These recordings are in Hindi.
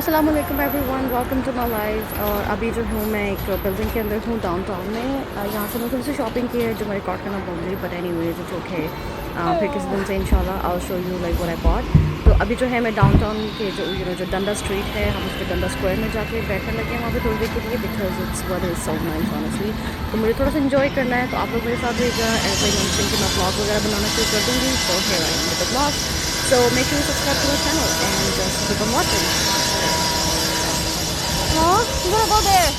अस्सलाम वालेकुम everyone, welcome to my life. और अभी जो हूँ मैं एक बिल्डिंग के अंदर हूँ डाउनटाउन में। यहाँ से मैंने थोड़ी सी शॉपिंग की है जो मैं रिकॉर्ड करना भूल गई, बट एनीवेज इट्स ओके। फिर किसी दिन से इंशाल्लाह I will show you like what I bought. तो अभी जो है मैं डाउनटाउन के जो डंडा स्ट्रीट है, हम उसके डंडा स्क्वायर में जाके बैठने लगे हैं वहाँ पे थोड़ी देर के लिए, because it's weather is so nice honestly. तो मुझे थोड़ा सा इन्जॉय करना है, तो आप लोग मेरे साथ रहिएगा। एज आई मेंशन कि मैं ब्लॉग वगैरह बनाना शुरू कर दूँगी, so here I am with the blog. So make sure you subscribe to my channel and just keep on watching. No, you gotta go there.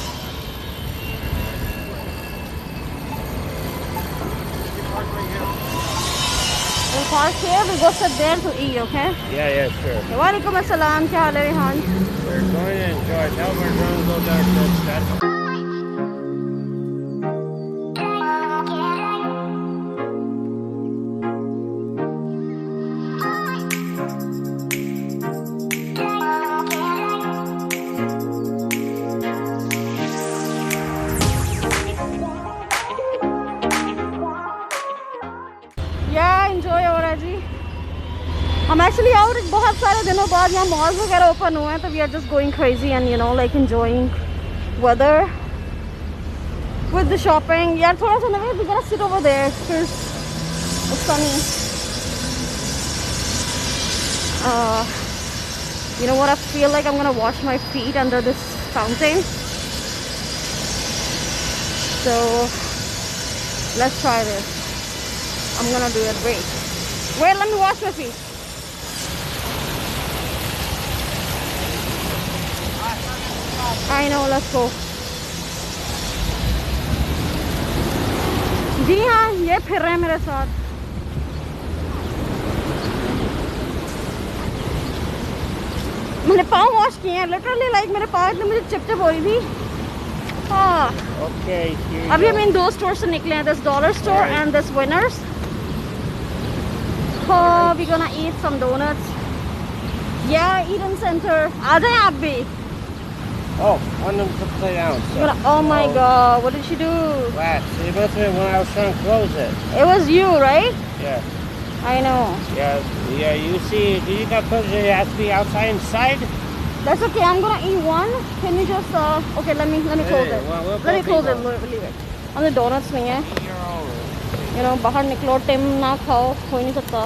We'll park here, we go sit there to eat, okay? Yeah, sure. Walaikum assalam, kya haal hai Rehan? We're going to enjoy. Now we're going to go down to that. Enjoy हो रहा है जी। हम एक्चुअली आउट बहुत सारे दिनों बाद यहाँ मॉल्स वगैरह ओपन हुए हैं, तो we are just going crazy and you know like enjoying weather with the shopping. यार थोड़ा सा now we gonna sit over there because it's sunny. You know what, I feel like I'm gonna wash my feet under this fountain, so let's try this. I'm gonna do it. Wait, let me wash my feet. I know, let's go. जी हाँ, ये फिर रहे हैं मेरे साथ। मैंने पाँव वॉश किए हैं लिटरली, लाइक मेरे पाँव इतने मुझे चिपचिप हो रही थी। हाँ Okay. अभी हम इन दो स्टोर से निकले हैं, this dollar store and this winners. Oh, we're gonna eat some donuts. Yeah, Eden Center. आ जाएं आप भी। Oh, one of them to play down. So. Oh my God, what did she do? Flat. So you must have when I was trying to close it. It was you, right? Yeah. I know. Yeah. You see, you got put it has to be outside inside. That's okay. I'm gonna eat one. Can you just okay? Let me close it. Well, Let me close it. Leave it. हमने donuts नहीं है। You know, बाहर निकलो, टिम ना खाओ, हो ही नहीं सकता।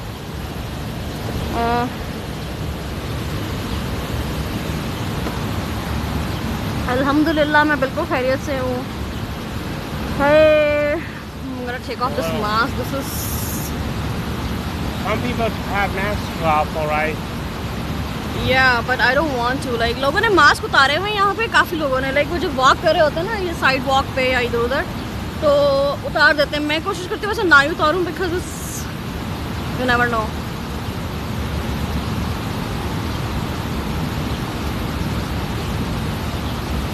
अल्हम्दुलिल्लाह मैं बिल्कुल खैरियत से हूँ। I'm gonna take off this mask. This is. Some people have masks off, all right. Yeah, but I don't want to. Like लोगों ने मास्क उतारे हुए हैं यहाँ पे, काफ़ी लोगों ने, लाइक वो जो वॉक कर रहे होते हैं ना, ये साइड वॉक पे या इधर उधर, तो उतार देते हैं। मैं कोशिश करती हूँ वैसे ना ही उतारूँ, because it's you never know.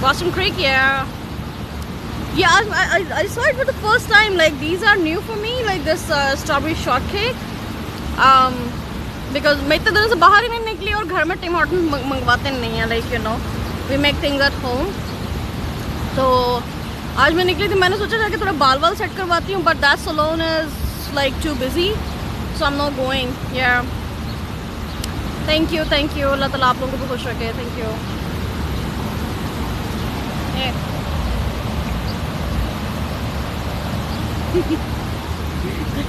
Boston Creek, yeah. I saw it for the first time. Like these are new for me, like this strawberry shortcake. Because मैं इतने दिनों से बाहर ही नहीं निकली और घर में टिम हॉर्टन मंगवाते नहीं हैं, like you know, we make things at home. तो आज मैं निकली थी, मैंने सोचा जाके थोड़ा बाल सेट करवाती हूँ, but that salon is like too busy, so I'm not going. Yeah. Thank you. अल्लाह ताला आप लोगों को भी खुश रखे. Thank you.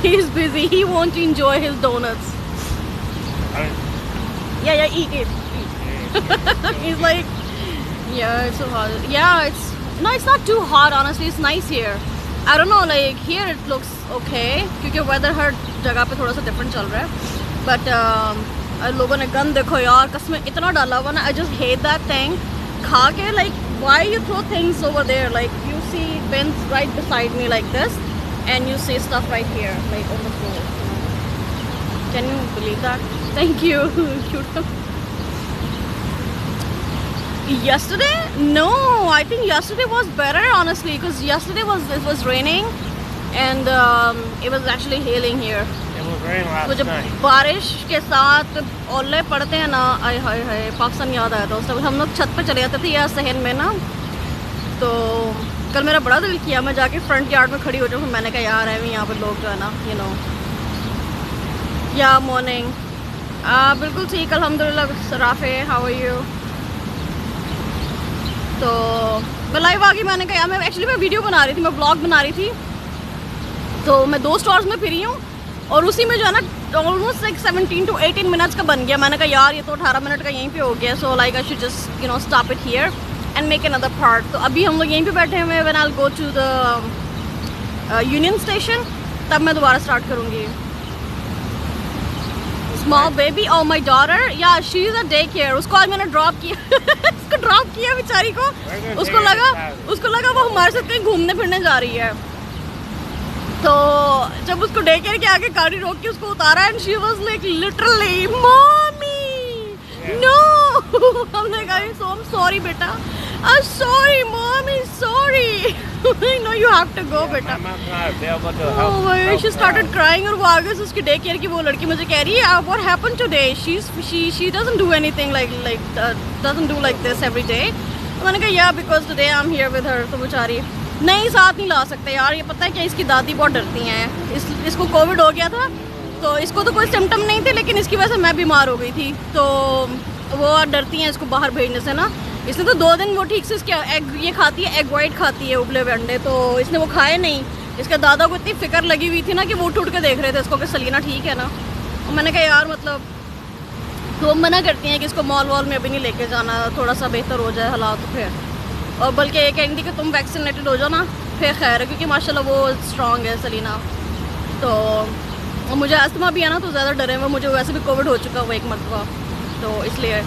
He's busy. He wants to enjoy his donuts. Yeah, eat. He's like, yeah, it's so hot. Yeah, it's not too hot, honestly. It's nice here. I don't know, like here it looks okay क्योंकि weather हर जगह पे थोड़ा सा different चल रहा है. But लोगों ने गंद देखो यार, कसम इतना डाला हुआ ना. I just hate that thing. खा के like why you throw things over there? Like you see bins right beside me like this, and you see stuff right here like on the floor. Can you believe that? Thank you. Yesterday? No, I think yesterday was better honestly, because yesterday it was raining and it was actually hailing here. It was raining last तो जब night. बारिश के साथ ओले पड़ते हैं ना, आय हाय हाय, पाकिस्तान याद आया था उस टाइम। हम लोग छत पे चले जाते थे यहाँ सहन में ना, तो कल मेरा बड़ा दिल किया मैं जाके फ्रंट यार्ड में खड़ी हो जाऊँ। मैंने कहा यार है यहाँ पे लोग जो है ना, यू नो। या मॉर्निंग बिल्कुल ठीक, अल्हम्दुलिल्लाह। Rafay, how are you? तो मैं लाइव आ गई, मैंने कहा यार मैं एक्चुअली मैं वीडियो बना रही थी, मैं ब्लॉग बना रही थी, तो मैं 2 स्टोर्स में फिरी हूँ और उसी में जो है ना ऑलमोस्ट लाइक 17 to 18 मिनट्स का बन गया। मैंने कहा यार ये तो 18 मिनट का यहीं पे हो गया, so like I should just you know stop it here and make another part. तो अभी हम लोग यहीं पे बैठे हुए हैं, when I will go to the Union Station, तब मैं दोबारा स्टार्ट करूँगी। स्मॉल बेबी और my daughter, yeah she is a day care. उसको आज मैंने ड्रॉप किया उसको ड्रॉप किया बेचारी को, उसको लगा वो हमारे साथ कहीं घूमने फिरने जा रही है। तो जब उसको डे केयर के आगे गाड़ी रोक के उसको उतारा and she was like literally mummy no हमने कहा सो आई एम सॉरी बेटा, sorry mummy sorry no you have to go बेटा। शी स्टार्टेड क्राइंग और वो आगे से उसकी डे केयर की वो लड़की मुझे कह रही है what happened today, she doesn't do anything like doesn't do like this every day. मैंने कहा या because today I am here with her. तो बेचारी नहीं साथ नहीं ला सकते यार, ये पता है क्या इसकी दादी बहुत डरती हैं। इसको कोविड हो गया था तो इसको तो कोई सिम्टम नहीं थे, लेकिन इसकी वजह से मैं बीमार हो गई थी, तो वो डरती हैं इसको बाहर भेजने से ना। इसने तो 2 दिन वो ठीक से इसके एग ये खाती है, एग वाइट खाती है, उबले हुए अंडे, तो इसने वो खाए नहीं। इसके दादा को इतनी फिक्र लगी हुई थी ना कि वो उठ के देख रहे थे इसको कि सलीना ठीक है ना। और मैंने कहा यार मतलब तो मना करती हैं कि इसको मॉल वॉल में अभी नहीं लेके जाना, थोड़ा सा बेहतर हो जाए हालात तो फिर। और बल्कि ये कहती थी कि तुम वैक्सीनेटेड हो जाओ ना फिर खैर है, क्योंकि माशाल्लाह वो स्ट्रॉन्ग है सलीना। तो मुझे अस्थमा भी है ना, तो ज़्यादा डरे हुए, मुझे वैसे भी कोविड हो चुका हुआ 1 मरतबा, तो इसलिए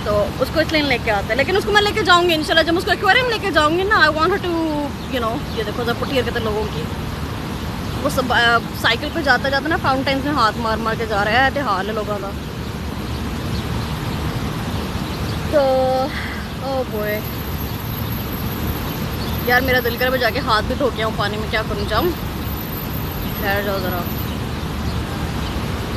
तो उसको इसलिए लेके आता है। लेकिन उसको मैं लेके जाऊंगी इंशाल्लाह, जब उसको एक्वेरियम लेके जाऊंगी ना, I want her to you know, ये देखो जब पुटियर कहते लोगों की वो सब साइकिल पे जाता जाता ना फाउंटेन्स में हाथ मार मार के जा रहा है, हाल है लोगों का। तो ओ बॉय यार मेरा दिल कर मैं जाके हाथ भी धो के आऊँ पानी में, क्या करूँ जाऊँ, ठहर जाओ ज़रा।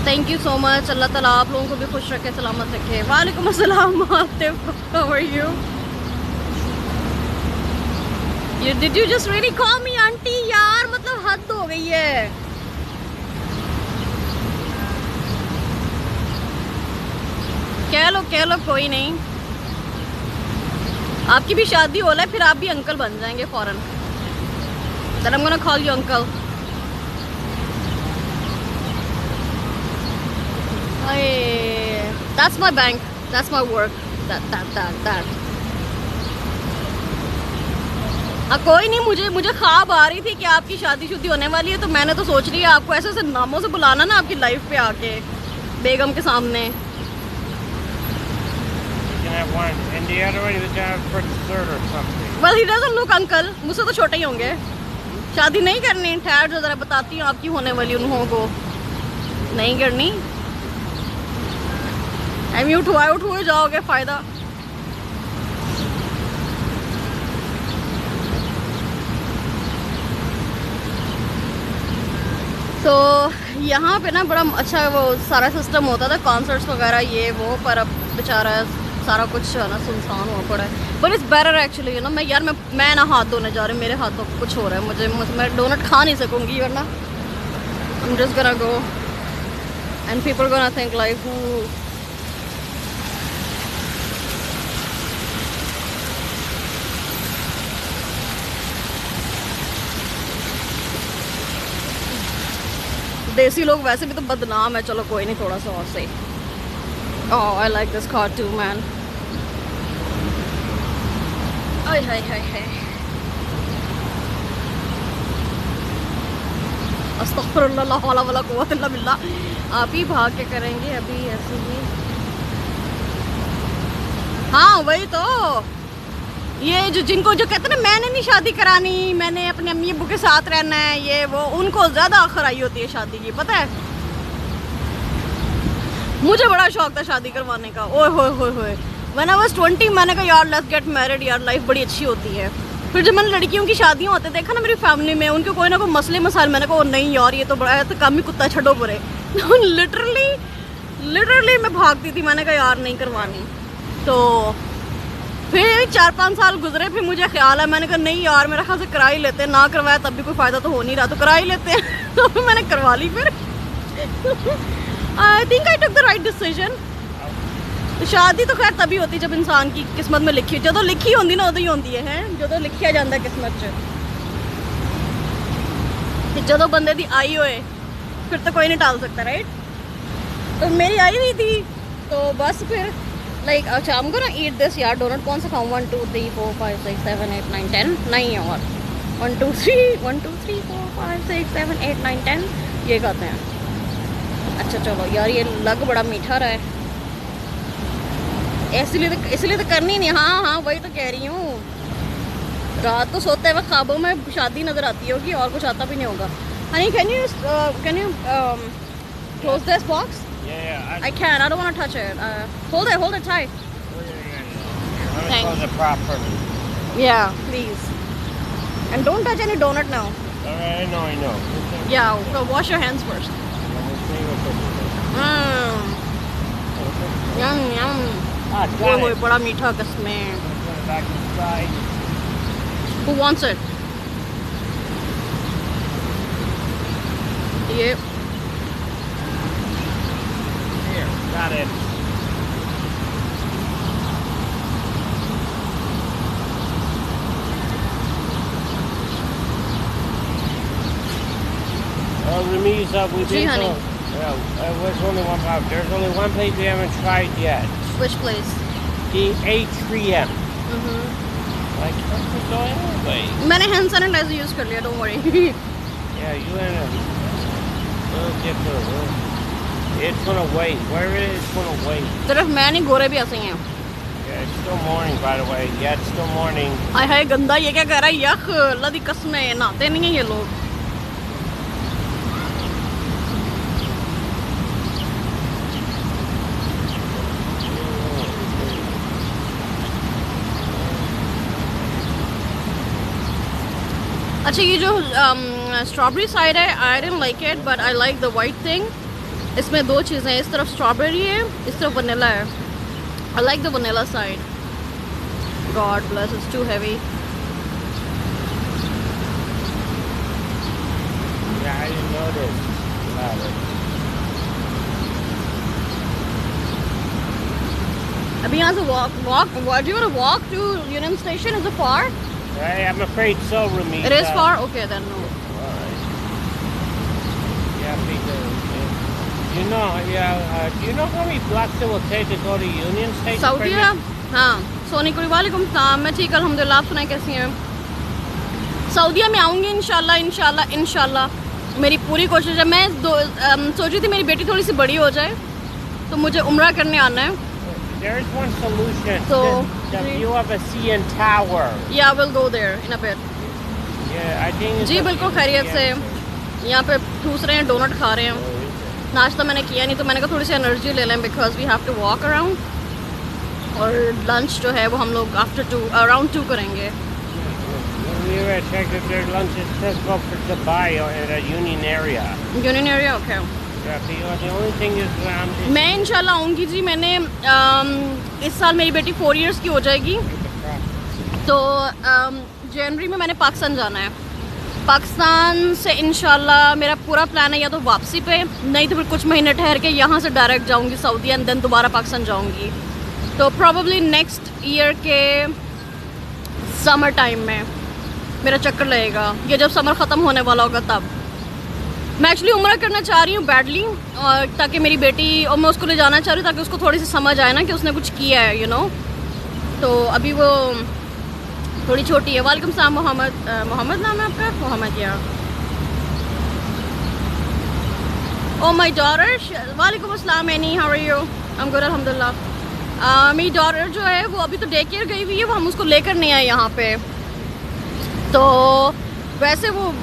थैंक यू सो मच, अल्लाह ताला आप लोगों को भी खुश रखे, सलामत रखे। वालेकुम अस्सलाम Atif, how are you? Did you just really call me aunty? यार मतलब हद हो गई है। कह लो कोई नहीं, आपकी भी शादी हो रहा है फिर आप भी अंकल बन जाएंगे फौरन। Then I'm gonna call you uncle. That's my bank. That's my work. That. कोई नहीं, मुझे ख्वाब आ रही थी कि आपकी शादी शुदी होने वाली है, तो मैंने तो सोच रही है आपको ऐसे ऐसे नामों से बुलाना ना आपकी लाइफ पे आके बेगम के सामने। Well, he doesn't look uncle. मुझसे तो छोटे ही होंगे। शादी नहीं करनी, ठहर जो जरा बताती हूँ आपकी होने वाली उन लोगों को नहीं करनी। उठ हुए जाओगे फायदा। तो यहाँ पे ना बड़ा अच्छा वो सारा सिस्टम होता था, कॉन्सर्ट्स वगैरह ये वो, पर अब बेचारा सारा कुछ है ना सुनसान हुआ पड़ा है। But it's better actually you know. मैं ना हाथ धोने जा रही हूँ, मेरे हाथों को कुछ हो रहा है, मैं डोनट खा नहीं सकूँगी वरना I'm just gonna go and people are gonna think like who देसी लोग वैसे भी तो बदनाम है। चलो कोई नहीं, थोड़ा सा और सही। Oh, I like this car too, man. हाय हाय हाय हाय, अस्तगफिरुल्लाह, ला हौला वला कुव्वता इल्ला बिल्लाह। आप ही भाग के करेंगे अभी ऐसे ही। हाँ वही तो, ये जिनको जो कहते हैं ना मैंने नहीं शादी करानी, मैंने अपने अम्मी अब्बू के साथ रहना है, ये वो, उनको ज़्यादा खराई होती है शादी की, पता है। मुझे बड़ा शौक था शादी करवाने का, ओए होए होए होए। When I was 20 मैंने कहा यार लेट्स गेट मैरिड, यार लाइफ बड़ी अच्छी होती है। फिर जब मैंने लड़कियों की शादियाँ होते देखा ना मेरी फैमिली में, उनके कोई ना कोई मसले मसाइल, मैंने कहा नहीं यार ये तो बड़ा है, तो कम ही कुत्ता छड़ो परे। लिटरली मैं भागती थी, मैंने कहा यार नहीं करवानी। तो फिर 4-5 साल गुजरे, फिर मुझे ख्याल है, मैंने कहा नहीं यार मेरा ख्याल से करा ही लेते हैं, ना करवाया तब भी कोई फ़ायदा तो हो नहीं रहा, तो करा ही लेते हैं। तो फिर मैंने करवा ली। फिर I think I took the right decision. तो शादी तो खैर तभी होती जब इंसान की किस्मत में लिखी जो तो लिखी होती ना उदो ही होती है हैं जो तो लिखिया जाता है किस्मत च जो तो बंदे दी आई होए फिर तो कोई नहीं टाल सकता राइट। तो मेरी आई हुई थी तो बस फिर लाइक अच्छा I'm gonna eat this यार डोनट कौन सा खाऊँ 1 2 3 4 5 6 7 8 9 10 नहीं है और 1 2 3 4 5 6 7 8 9 10 ये खाते हैं। अच्छा चलो यार ये लग बड़ा मीठा रहा है इसलिए तो करनी नहीं। हाँ हाँ वही तो कह रही हूँ रात को सोते हुए ख्वाबों में शादी नजर आती होगी और कुछ आता भी नहीं होगा। Honey can you close this box? Yeah. I can. I don't want to touch it. Hold it tight. Thanks. Close it properly. Yeah, please. And don't touch any donut now. I know. Yeah, so wash your hands first. Let me see what this is. Yum yum. Ah, ओए got होए it. बड़ा मीठा कसमें। Put it back inside. Who wants it? ये Here, got it. Ramiz, we've Gee, been honey. there's only one problem. There's only one place we haven't tried yet. which place? The Atrium. Like, what's it going away? मैंने हैंड सैनिटाइजर यूज कर लिया don't worry. Yeah, you and we'll get to it. It's gonna wait. Where it is, it's gonna wait. सिर्फ मैं नहीं गोरे भी ऐसे ही हैं। Yeah, it's still morning, by the way. Yeah, it's still morning. हाय हाय गंदा ये क्या कर रहा है यख अल्लाह दी कसम है नहाते नहीं है ये लोग। अच्छा ये जो स्ट्रॉबेरी साइड है I don't like it but I like the white thing. इसमें दो चीज़ें हैं इस तरफ स्ट्रॉबेरी है इस तरफ वनीला है। I like the vanilla side. God bless it's too heavy. Yeah, I didn't notice about it. अभी यहाँ से walk do you want to walk to Union Station? Is it far? Right, I'm afraid so, Rami. It is far? Okay then no. Alright. Yeah, because do you know how many blocks it will take to go to Union Station? Saudi for me? हाँ सोनी कुड़ी वालेकुम सलाम। मैं ठीक अल्हम्दुलिल्लाह। आप सुनाए कैसी हैं? सऊदीया में आऊँगी इंशाल्लाह। मेरी पूरी कोशिश है। मैं सोच रही थी मेरी बेटी थोड़ी सी बड़ी हो जाए तो मुझे उम्रा करने आना है। There is one solution. So, the view of a CN Tower. Yeah, we'll go there in a bit. Yeah, I think. जी बिल्कुल खैरियत से। यहाँ पे ठूस रहे हैं डोनट खा रहे हैं। नाश्ता मैंने किया नहीं तो मैंने कहा थोड़ी सी एनर्जी ले लें because we have to walk around. और लंच जो है वो हम लोग अराउंड 2 करेंगे। We were checking if their lunch is just go for Dubai or in a Union area. Union area okay. Yeah, the only thing is मैं इंशाल्लाह आऊँगी जी। मैंने इस साल मेरी बेटी 4 इयर्स की हो जाएगी तो जनवरी में मैंने पाकिस्तान जाना है। पाकिस्तान से इंशाल्लाह मेरा पूरा प्लान है या तो वापसी पे नहीं तो फिर कुछ महीने ठहर के यहाँ से डायरेक्ट जाऊँगी सऊदी एंड देन दोबारा पाकिस्तान जाऊँगी। तो प्रॉब्ली नेक्स्ट ईयर के समर टाइम में मेरा चक्कर लगेगा ये जब समर ख़त्म होने वाला होगा तब। मैं एक्चुअली उम्रा करना चाह रही हूँ बैडली और ताकि मेरी बेटी और मैं उसको ले जाना चाह रही हूँ ताकि उसको थोड़ी सी समझ आए ना कि उसने कुछ किया है यू नो। तो अभी वो थोड़ी छोटी है। वालेकुम सलाम मोहम्मद नाम है आपका? मोहम्मद या ओ माय डॉटर। वालेकुम अस्सलाम Annie how are you? I am good अल्हम्दुलिल्लाह। मेरी डॉटर जो है वो अभी तो डे केयर गई हुई है वो हम उसको लेकर नहीं आए यहाँ पे। तो वैसे वो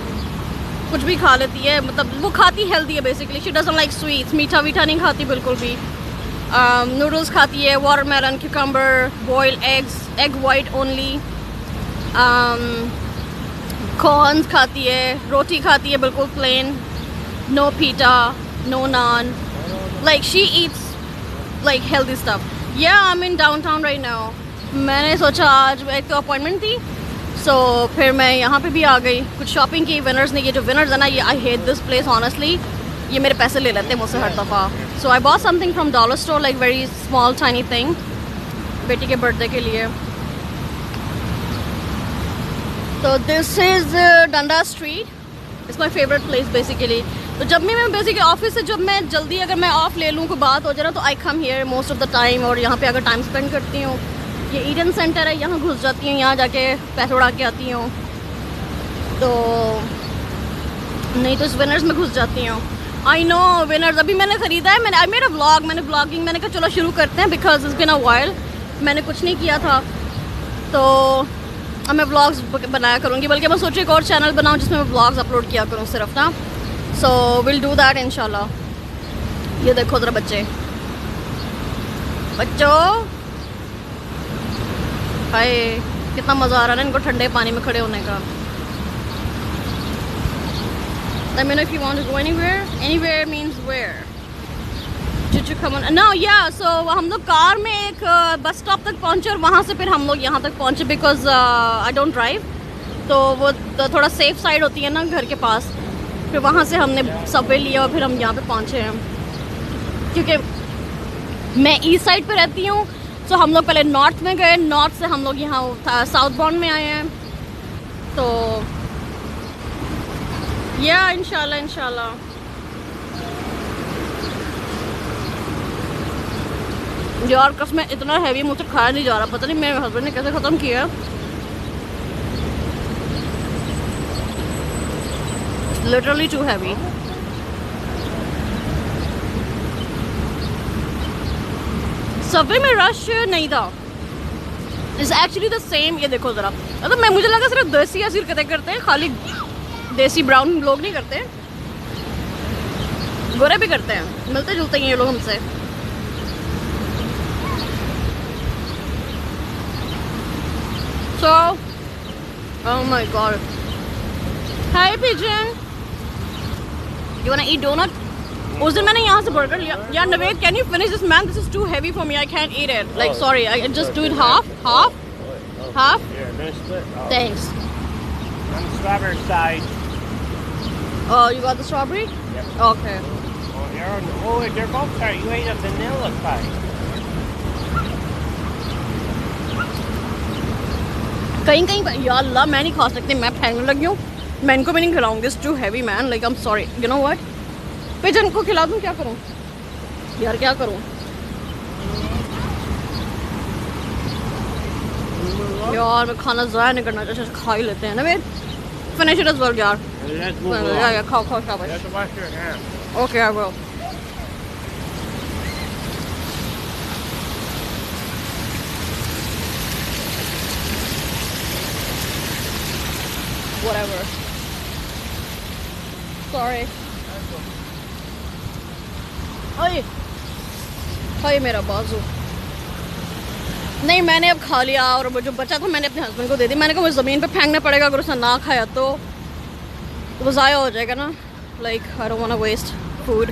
कुछ भी खा लेती है मतलब वो खाती हेल्दी है basically. She doesn't like sweets. मीठा नहीं खाती बिल्कुल भी। नूडल्स खाती है watermelon cucumber boiled egg white only. Corns खाती है रोटी खाती है बिल्कुल plain no pita no naan like she eats like healthy stuff. Yeah I am in downtown right now. मैंने सोचा आज एक तो अपॉइंटमेंट थी सो फिर मैं यहाँ पे भी आ गई कुछ शॉपिंग की। विनर्स ने ये जो विनर्स है ना ये I hate this place honestly. ये मेरे पैसे ले लेते हैं मुझसे हर दफ़ा. So I bought something from dollar store, like very small tiny thing, बेटी के बर्थडे के लिए. तो this is Dundas Street. It's my favourite place basically. तो जब भी मैं बेसिकली ऑफिस से जब मैं जल्दी अगर मैं ऑफ ले लूँ, कोई बात हो जाए ना, तो I come here most of the time. और यहाँ पे अगर टाइम स्पेंड करती हूँ, ये ईडन सेंटर है, यहाँ घुस जाती हूँ, यहाँ जाके पैसे उड़ा के आती हूँ. तो नहीं तो इस विनर्स में घुस जाती हूँ. आई नो विनर्स अभी मैंने ख़रीदा है. मैंने आई मेड अ व्लॉग, मैंने ब्लॉगिंग मैंने कहा चलो शुरू करते हैं, because it's been a while. मैंने कुछ नहीं किया था, तो अब मैं व्लॉग्स बनाया करूँगी. बल्कि मैं सोची एक और चैनल बनाऊँ जिसमें मैं व्लॉग्स अपलोड किया करूँ सिर्फ ना. सो विल डू दैट इंशाल्लाह. ये देखो ज़रा बच्चों हाय कितना मज़ा आ रहा है ना इनको ठंडे पानी में खड़े होने का. Let me know if you want to go anywhere. Anywhere means where? Did you come on? No, yeah. So हम लोग कार में एक बस स्टॉप तक पहुँचे और वहाँ से फिर हम लोग यहाँ तक पहुँचे, बिकॉज आई डोंट ड्राइव. तो वो तो थोड़ा सेफ साइड होती है ना घर के पास. फिर वहाँ से हमने सबवे लिया और फिर हम यहाँ पे पहुँचे हैं. क्योंकि मैं ईस्ट साइड पे रहती हूँ, तो हम लोग पहले नॉर्थ में गए. नॉर्थ से हम लोग यहाँ साउथ बाउंड में आए हैं. तो या इंशाल्लाह यार कसम इतना हैवी मुझसे खाया नहीं जा रहा. पता नहीं मेरे हस्बैंड ने कैसे ख़त्म किया. Literally too heavy. सबवे में रश नहीं था. It's actually the same. ये देखो ज़रा, मतलब मैं मुझे लगा सिर्फ देसी या सिर्फ करते हैं, खाली देसी ब्राउन लोग नहीं करते, गोरे भी करते हैं. मिलते जुलते हैं ये लोग हमसे. So, oh my god. Hi pigeon. You wanna eat donut? उस दिन मैंने यहाँ से बर्गर लिया. यार Naved, can you finish this man? This is too heavy for me. I can't eat it. Like sorry, I just do it half. Yeah, there's split. Thanks. On the strawberry side. Oh, you got the strawberry? Yep. Okay. They're both tight. You ate a vanilla pie. कहीं या अल्लाह मैं नहीं खा सकती. मैं फेंकने लगी हूँ. मैं इनको भी नहीं खिलाऊंगी. It's too heavy man. Like I am sorry. You know what, pigeon को खिला दूँ? क्या करूँ यार, क्या करूँ यार. मैं खाना ज़ाया नहीं करना चाहिए. खा ही लेते हैं ना. वे फिनिश इट एज़ वेल यार. या खाओ शाबाश. You have to wash your hands. Okay, I will. Whatever. Sorry. हाय मेरा बाजू. नहीं मैंने अब खा लिया और वो जो बचा था मैंने अपने हस्बैंड को दे दी. मैंने कहा मुझे ज़मीन पे फेंकना पड़ेगा, अगर उसने ना खाया तो वो ज़ाया हो जाएगा ना. Like I don't want to waste food.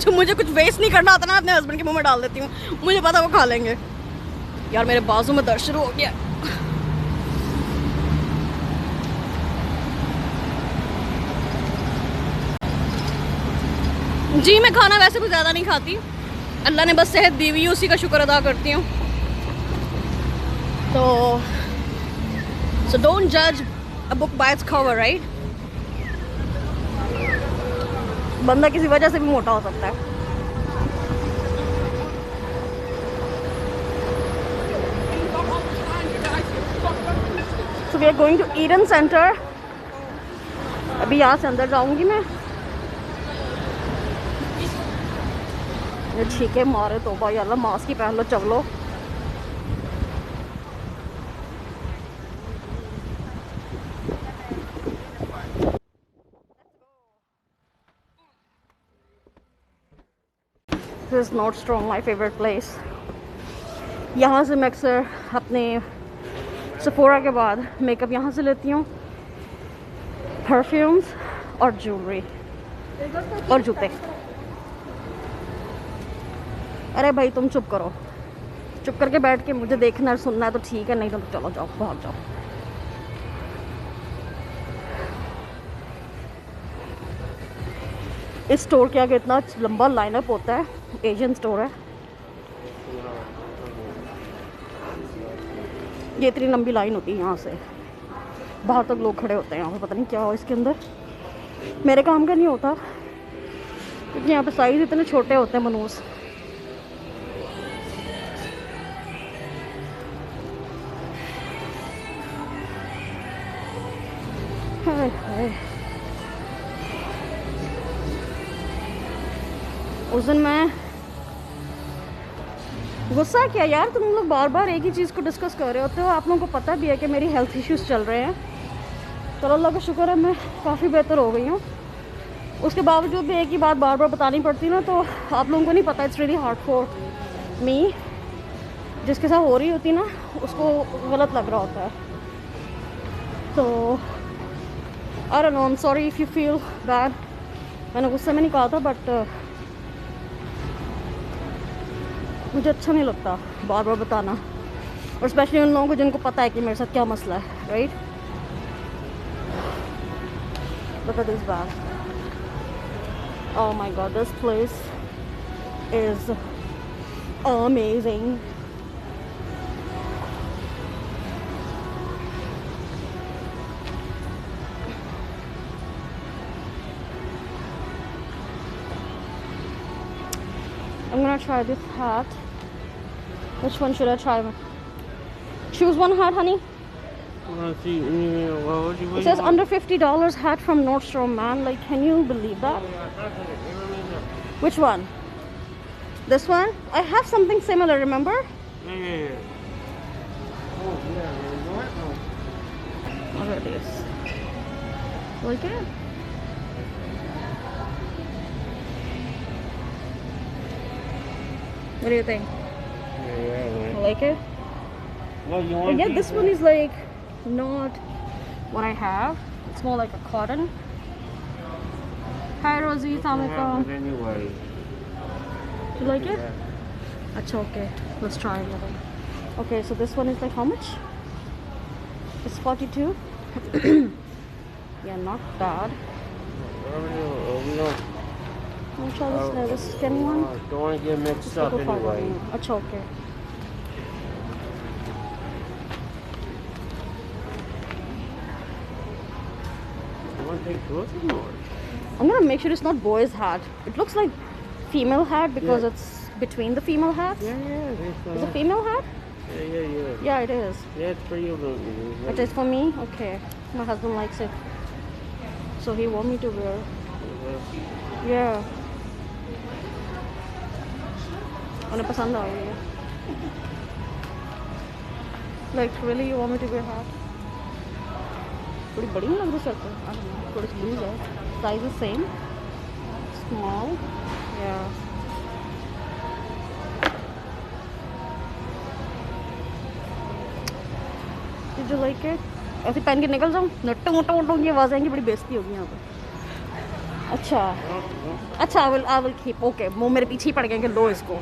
तो मुझे कुछ वेस्ट नहीं करना आता ना, अपने हस्बैंड के मुंह में डाल देती हूँ. मुझे पता वो खा लेंगे. यार मेरे बाजू में दर्द शुरू हो गया. जी मैं खाना वैसे भी ज़्यादा नहीं खाती. अल्लाह ने बस सेहत दी हुई है, उसी का शुक्र अदा करती हूँ. तो सो डोंट जज a book by its cover, right. बंदा किसी वजह से भी मोटा हो सकता है. So we are going to Eden Center. अभी यहाँ से अंदर जाऊंगी मैं. ये ठीक है मारे तो भाई अल्लाह, मास्क ही पहन लो. चलो this is not strong, my favourite place. यहाँ से मैं अक्सर अपने सफोरा के बाद मेकअप यहाँ से लेती हूँ, परफ्यूम्स और ज्वेलरी और जूते. अरे भाई तुम चुप करो. चुप करके बैठ के मुझे देखना है सुनना है तो ठीक है, नहीं तो चलो जाओ भाग जाओ. इस स्टोर के आगे इतना लंबा लाइनअप होता है, एशियन स्टोर है ये, इतनी लंबी लाइन होती है यहाँ से बाहर तक लोग खड़े होते हैं यहाँ पे, पता नहीं क्या हो इसके अंदर, मेरे काम का नहीं होता क्योंकि यहाँ पे साइज इतने छोटे होते हैं मनूस। हाय हाय, उस दिन मैं गुस्सा किया यार, तुम लोग बार बार एक ही चीज़ को डिस्कस कर रहे होते हो, आप लोगों को पता भी है कि मेरी हेल्थ इश्यूज़ चल रहे हैं, तो अल्लाह का शुक्र है मैं काफ़ी बेहतर हो गई हूँ, उसके बावजूद भी एक ही बात बार बार बतानी पड़ती ना, तो आप लोगों को नहीं पता, it's really hard for me, जिसके साथ हो रही होती ना उसको गलत लग रहा होता है, तो I don't know, I am sorry if you feel bad, मैंने गुस्से में नहीं कहा था, बट मुझे अच्छा नहीं लगता बार बार बताना, और स्पेशली उन लोगों को जिनको पता है कि मेरे साथ क्या मसला है, right? Look at this bag. Oh my god, this place is amazing. I'm gonna try this hat. Which one should I try? Choose one hat, honey. It says under $50 hat from Nordstrom, man. Like, can you believe that? Which one? This one? I have something similar, remember? Yeah. Oh, yeah. Look at this. Like it? What do you think? Yeah. Like it? Well, you want? Yeah, this one is like not what I have. It's more like a cotton. Hi Rosie, Assalamualaikum. Anyway. Do you like it? Yeah. Achha, okay. Let's try it. Okay, so this one is like how much? It's 42. Yeah, not bad. We don't. I'll try this skinny one. Don't want to get mixed up anyway. Achha, okay. I'm gonna make sure it's not boy's hat. It looks like female hat because it's between the female hats. Yeah. Is it female hat? Yeah. Yeah, it is. Yeah, it's for you. It is for me? Okay. My husband likes it. So he want me to wear. Yeah. उन्हें पसंद आ गई है. Like really, you want me to wear hat? थोड़ी बड़ी नहीं लग रही सर को? I don't know. थोड़ी सी लूज है. Size is same. Small. Yeah. Did you like it? ऐसे पहन के निकल जाऊँ? नट्टो मोटो मोटो की आवाज़ आएंगी, बड़ी बेइज्जती होगी यहाँ पे. अच्छा. I will keep. Okay. वो मेरे पीछे ही पड़ गए कि लो इसको.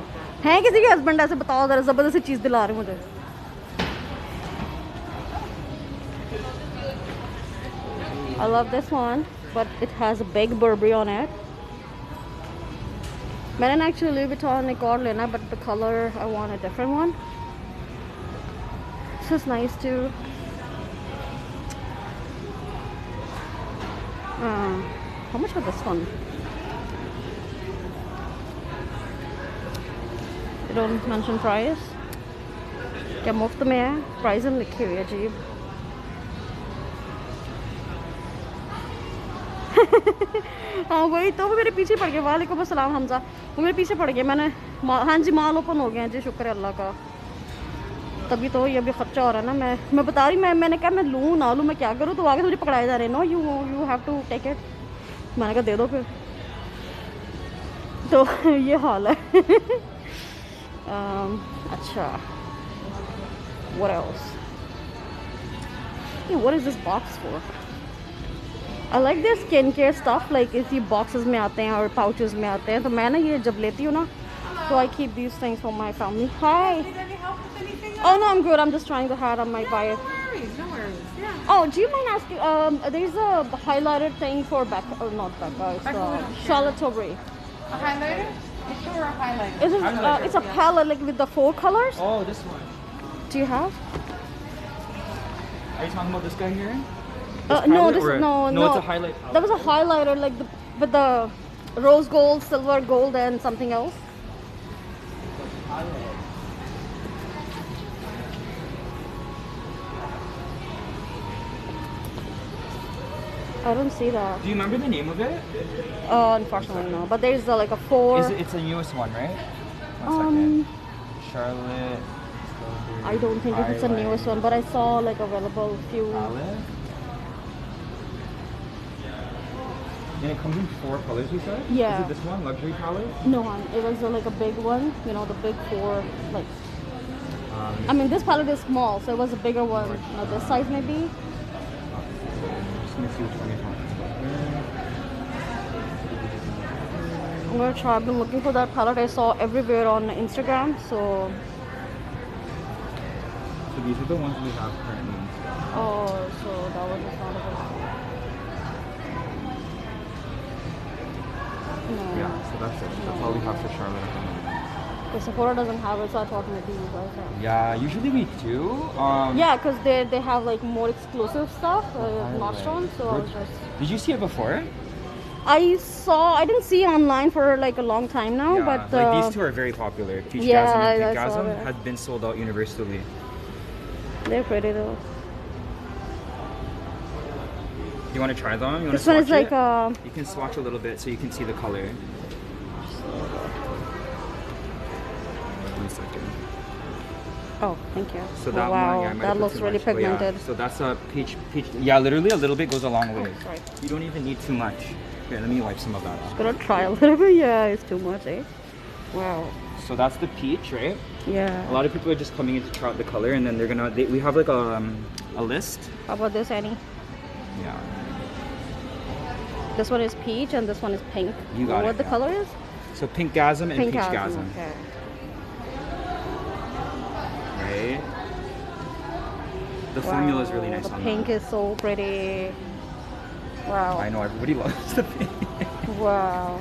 हैं किसी के हस्बैंड ऐसे बताओ ज़रा, ज़बरदस्ती चीज़ दिला रहे मुझे. I love this one, but it has a big Burberry on it. मैंने ना actually Louis Vuitton एक और लेना, but the color I want a different one. This is nice too. How much was this one? They don't mention price. क्या मुफ्त में है? Price लिखी हुई है अजीब. हाँ वही तो, वो मेरे पीछे पड़ गए. वालेकुम अस्सलाम हमजा. वो मेरे पीछे पड़ गए. मैंने हाँ जी माल ओपन हो गया जी, शुक्र है अल्लाह का. तभी तो ये अभी खर्चा हो रहा है ना. मैं बता रही, मैंने कहा मैं लूँ ना लूँ, मैं क्या करूँ, तो आगे मुझे पकड़ाए जा रहे हैं. No you have to take it. मैंने कहा दे दो फिर. तो ये हाल है. अच्छा, what else? What is this box for? I like their skincare stuff, like इसी boxes में आते हैं और pouches में आते हैं. तो मैं ना ये जब लेती हूँ ना, so I keep these things for my family. Hi. Oh no, I'm good. I'm just trying the hat on my buyer. worries, no worries. Yeah. Oh, do you mind asking? There's a highlighted thing for Becca, or not Becca. It's Charlotte Tilbury. A highlighter? It's sure a highlighter. Is it? It's a palette like with the 4 colors. Oh, this one. Do you have? Are you talking about this guy here? No, this or no. it's a highlight palette. There was a highlighter like with the rose gold, silver gold, and something else. I don't see that. Do you remember the name of it? Unfortunately, no. But there's like a 4. It's the newest one, right? Um, Charlotte. I don't think it's the newest one, but I saw like available few. Palette. And it comes in 4 colors, you said? Yeah. Is it this one, luxury palette? No, it was like a big one. You know, the big 4. Like, I mean, this palette is small, so it was a bigger one. This size maybe. Just gonna see which one you're talking about. I'm gonna try. I've been looking for that palette. I saw everywhere on Instagram. So these are the ones we have currently. oh, so that one is not available. No. Yeah, so that's it. That's all we have for Charlotte at the moment. The Sephora doesn't have it, so I thought maybe you guys have. Yeah, usually we do. Yeah, because they have like more exclusive stuff, Nordstrom. So I was just. Did you see it before? I didn't see it online for like a long time now, Yeah, but like these two are very popular. Peach yeah, Gasm and I Pink saw Gasm that. has been sold out universally. they're pretty though. You want to try them? You want This to one is swatch like it? You can swatch a little bit so you can see the color. 1 second. oh, thank you. So that wow, one, yeah, I might that have put looks too really much, but yeah, pigmented. so that's a peach. Yeah, literally a little bit goes a long way. Oh, sorry. You don't even need too much. Here, let me wipe some of that off. Gonna try a little bit. Yeah, it's too much, eh? Wow. So that's the peach, right? Yeah. A lot of people are just coming in to try out the color, and then they're gonna. We have like a list. How about this, Annie? Yeah. This one is peach and this one is pink. You got what it, the yeah. color is? So Pink Gasm and Peach Gasm, Gasm. Okay. Right. The formula is really nice The on pink is so pretty. Wow. that. I know everybody loves the pink. Wow.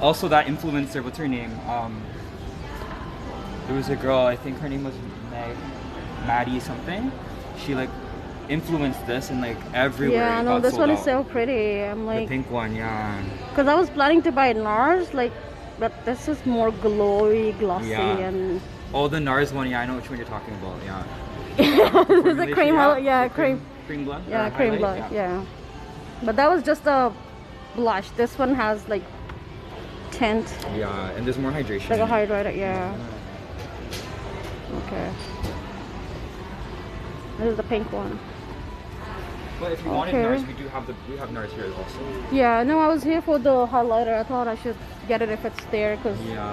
Also, that influencer, what's her name? There was a girl, I think her name was Maddie something. She like influenced this and like everywhere. Yeah, it no, got this sold one is out. so pretty. I'm The like, pink one, yeah. because I was planning to buy NARS, like, but this is more glowy, glossy, Yeah. and Oh, the NARS one, yeah, I know which one you're talking about, yeah. this is a cream, yeah, the cream, cream blush? yeah, or cream highlight, blush, yeah. But that was just a blush. This one has like tint, Yeah, and there's more hydration. like a in it. highlighter, yeah. Okay. This is the pink one. But if you wanted Okay. NARS, we have NARS here as well. So. Yeah, no, I was here for the highlighter. I thought I should get it if it's there because Yeah.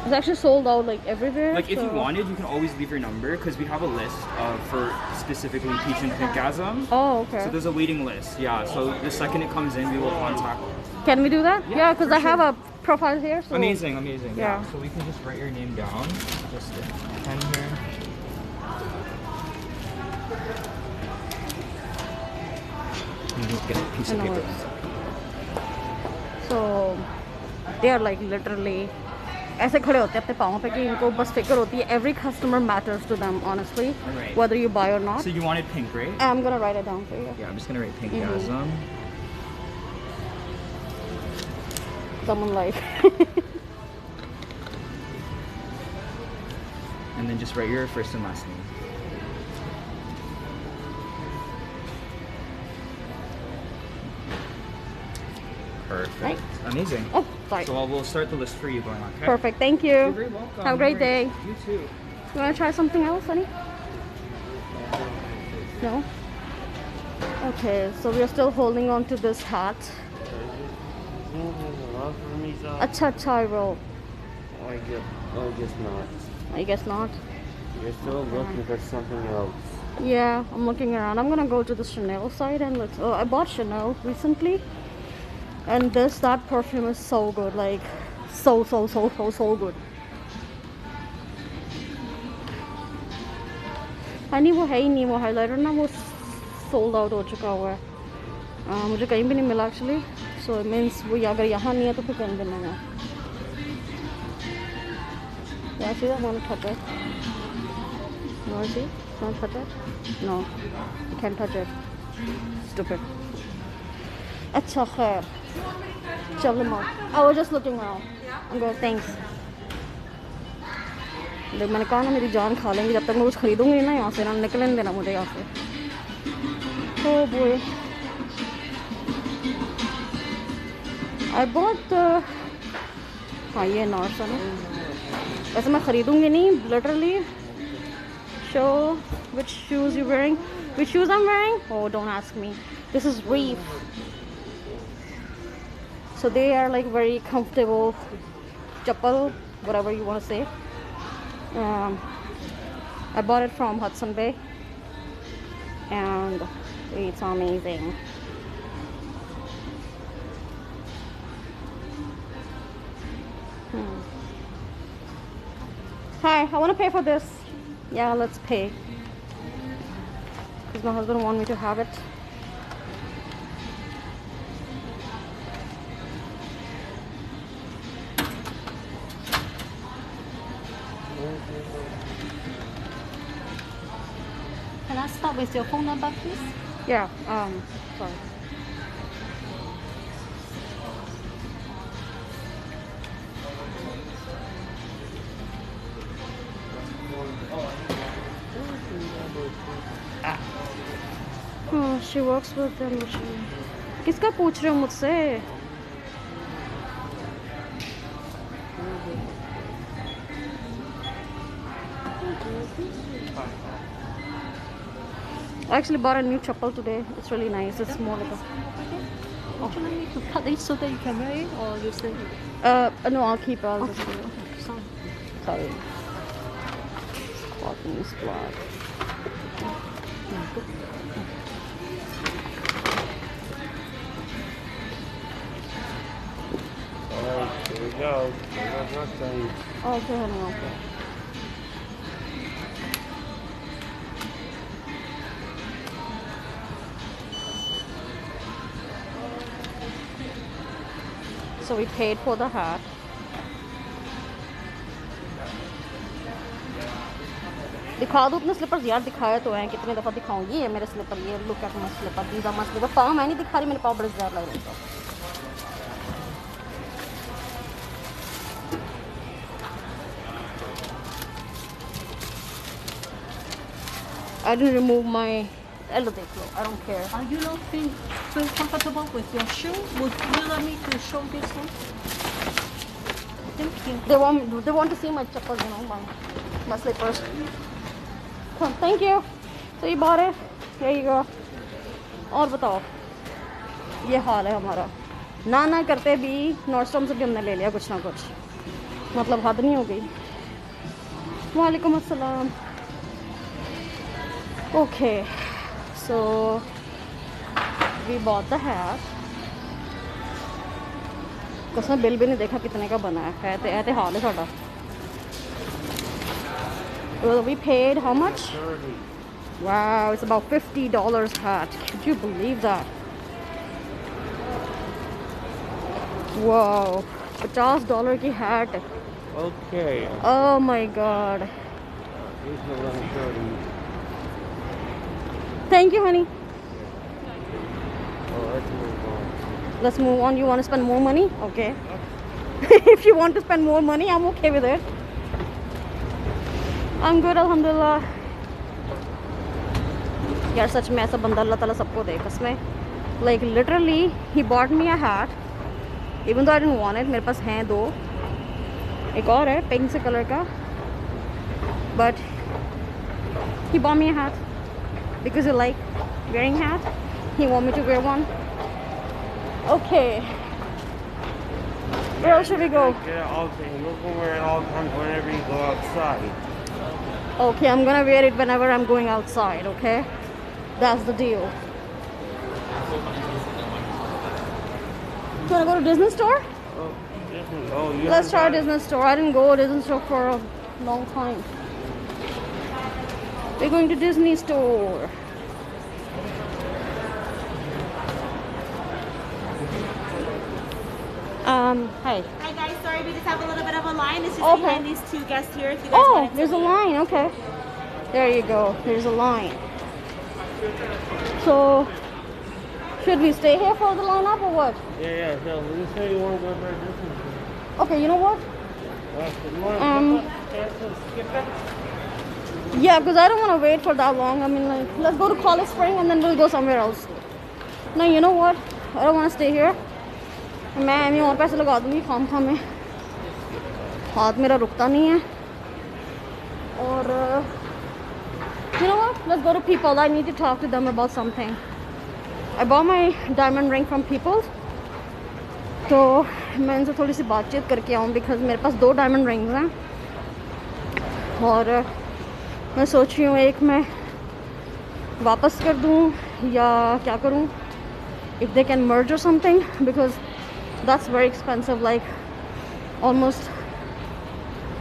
it's actually sold out like everywhere. Like if you so- wanted, you can always leave your number because we have a list for specifically Peach and Pink Gasm. Oh, okay. So there's a waiting list. Yeah. So the second it comes in, we will contact. Can we do that? Yeah, Yeah, because for I have sure. a profile here. So. Amazing, amazing. Yeah. So we can just write your name down. Just a pen here. And just get a piece I of know paper. it. So they are like literally ऐसे खड़े होते हैं अपने पाँव पे कि इनको बस फिक्र होती है. Every customer matters to them, honestly, Right. whether you buy or not. So you wanted pink, right? I'm gonna write it down for you. Yeah, I'm just gonna write Pink Mhm. Gasm. Someone like. And then just write your first and last name. Perfect. Right. Amazing. Oh, sorry. So we'll start the list for you going on, okay? Perfect. Thank you. You're very welcome. Have a great No worries. day. You too. You wanna try something else, honey? No? Okay, so we're still holding on to this hat. Acha Chairo. I guess not. I guess not. You're still looking for something else. Yeah, I'm looking around. I'm gonna go to the Chanel side and let's. Oh, I bought Chanel recently, and that perfume is so good. Like, so good. नहीं वो है ही नहीं, वो हाइलाइटर ना वो सोल्ड आउट हो चुका हुआ है। मुझे कहीं भी नहीं मिला एक्चुअली, सो मीन्स वो अगर यहाँ नहीं है तो फिर कहीं भी नहीं है। Yeah, see that? Want to touch it? No, see? Want to touch it? No, you can't touch it. Stupid. अच्छा खैर, चलो माँ। I was just looking around. I'm good, thanks. देख मैंने कहा ना मेरी जान खा लेंगी जब तक मैं कुछ खरीदूंगी ना यहाँ से, ना निकलने देना मुझे यहाँ से। Oh boy. I bought हाँ ये नॉर्स है ना, वैसे मैं ख़रीदूँगी नहीं literally. Show which shoes you wearing, which shoes I'm wearing. Oh don't ask me. This is Reef, so they are like very comfortable chappal, whatever you want to say. I bought it from Hudson Bay and it's amazing. Hi, I want to pay for this. Yeah, let's pay. Because my husband wants me to have it. Can I start with your phone number, please? Yeah, sorry. She works with them. किसका पूछ रहे हो मुझसे? I actually bought a new chappal today. It's really nice. It's more like a... Would you like me to cut it so that you can wear it, or you say? No, I'll keep it. I'll just do it. Sorry. Sorry. Cotton is black. Alright, here we go. Nothing. Okay, honey, okay. So we paid for the hat. दिखा दो अपने स्लीपर्स यार, दिखाया तो है कितनी दफ़ा दिखाऊंगी। ये मेरे स्लीपर, ये look at my slipper, these are my slipper. पाँव मैं नहीं दिखा रही, मेरे पाँव बड़े ज़्यादा लग रहे हैं। I didn't remove my elbow. I don't care. Are you not feel comfortable with your shoe? Would you like me to show this one? Thank you. They want to see my chappals, you know, my slippers. Come, thank you. So you bought it. Here you go. और बताओ, ये हाल है हमारा। ना करते भी नॉर्डस्ट्रॉम से भी हमने ले लिया कुछ ना कुछ, मतलब हद नहीं हो गई। वालेकुम अस्सलाम। Okay, so we bought the hat. कसम बिल भी नहीं देखा कितने का बना है तो हाल है साड़ा। Well, we paid how much? 30. Wow, it's about $50 hat. Could you believe that? Wow, $50 की hat. Okay. Oh my god. Here's the 1130. Thank you, honey. Oh, let's move on. Let's move on. You want to spend more money? Okay. If you want to spend more money, I'm okay with it. I'm good, alhamdulillah. यार सच में ऐसा बंदा अल्लाह ताला सबको दे कसमें। Like literally, he bought me a hat, even though I didn't want it. मेरे पास हैं दो, एक और है पिंक से कलर का, but he bought me a hat because you like wearing hat. He want me to wear one. Okay. Where else should we go? Okay, you can wear it all the time whenever you go outside. Okay, I'm gonna wear it whenever I'm going outside, okay? That's the deal. Do you wanna go to Disney store? Oh, Disney. Oh, you Let's try haven't Disney store. I didn't go to Disney store for a long time. We're going to Disney store. Hi. Hi guys, sorry we just have a little bit of a line. It's just Okay. behind these two guests here. If you guys Oh, wanted to there's a wait. line. Okay. There you go. There's a line. So, should we stay here for the lineup or what? Yeah. So you say you want to go to Disney. Okay, you know what? You want to skip it? Yeah, because I don't want to wait for that long. I mean, like, let's go to College Spring and then we'll go somewhere else. No, you know what? I don't want to stay here. मैं एमी और पैसे लगा दूँगी खाम खाम में हाथ मेरा रुकता नहीं है और you know what? Let's go to People. I need to talk to them about something. I bought my diamond ring from People. तो मैं इनसे थोड़ी सी बातचीत करके आऊँ बिकॉज मेरे पास 2 डायमंड रिंग्स हैं और मैं सोच रही हूँ एक मैं वापस कर दूँ या क्या करूँ if they can merge or something because that's very expensive, like almost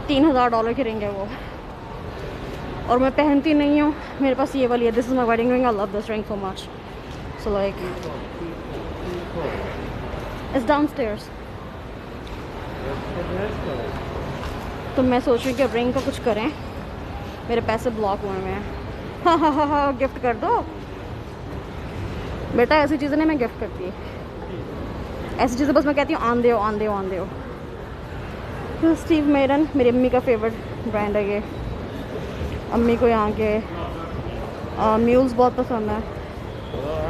$3,000 की रिंग है वो और मैं पहनती नहीं हूँ मेरे पास ये वाली है this is my wedding ring. I love this ring so much so like it's downstairs तो मैं सोच रही हूँ कि रिंग का कुछ करें मेरे पैसे ब्लॉक हुए हैं हाँ गिफ्ट कर दो बेटा ऐसी चीज़ें नहीं मैं गिफ्ट करती है ऐसी चीज़ें बस मैं कहती हूँ आन दो तो स्टीव मेरन मेरी अम्मी का फेवरेट ब्रांड है ये अम्मी को यहाँ के म्यूल्स बहुत पसंद है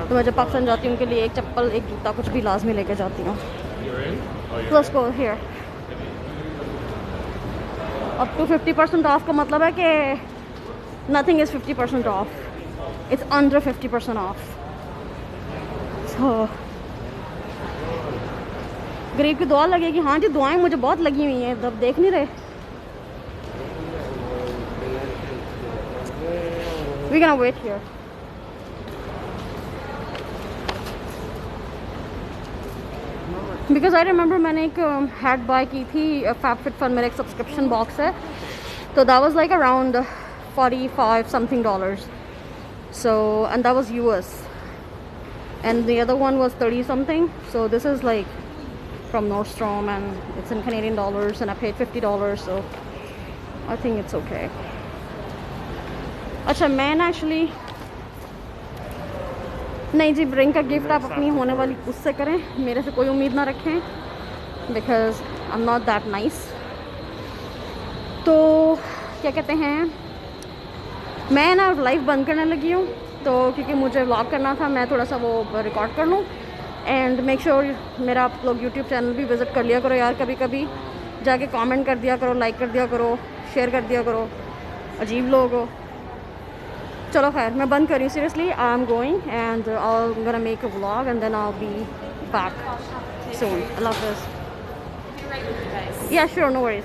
तो मैं जब पाकिस्तान जाती हूँ उनके लिए एक चप्पल एक जूता कुछ भी लाजमी लेके जाती हूँ प्लस को हियर अप टू 50% ऑफ का मतलब है कि nothing is 50% of it's under 50% of so गरीब की दुआ लगेगी हाँ जी दुआएं मुझे बहुत लगी हुई हैं तब देख नहीं रहे we can wait here because I remember मैंने एक हैट बाय की थी फैबफिटफन मेरा एक सब्सक्रिप्शन बॉक्स है तो that was like around 45 something dollars so and that was US and the other one was 30 something so this is like from Nordstrom and it's in Canadian dollars and I paid $50 so I think it's okay अच्छा मैं ना एक्चुअली नहीं जी रिंग का गिफ्ट आप अपनी होने वाली उससे करें मेरे से कोई उम्मीद ना रखें because I am not that nice तो क्या कहते हैं मैं ना लाइव बंद करने लगी हूँ तो क्योंकि मुझे व्लॉग करना था मैं थोड़ा सा वो रिकॉर्ड कर लूँ एंड मेक श्योर मेरा आप लोग यूट्यूब चैनल भी विज़िट कर लिया करो यार कभी कभी जाके कमेंट कर दिया करो लाइक कर दिया करो शेयर कर दिया करो अजीब लोग हो चलो खैर मैं बंद कर रही हूँ seriously I am going and I am gonna make a vlog and then I will be back soon I love this yeah sure no worries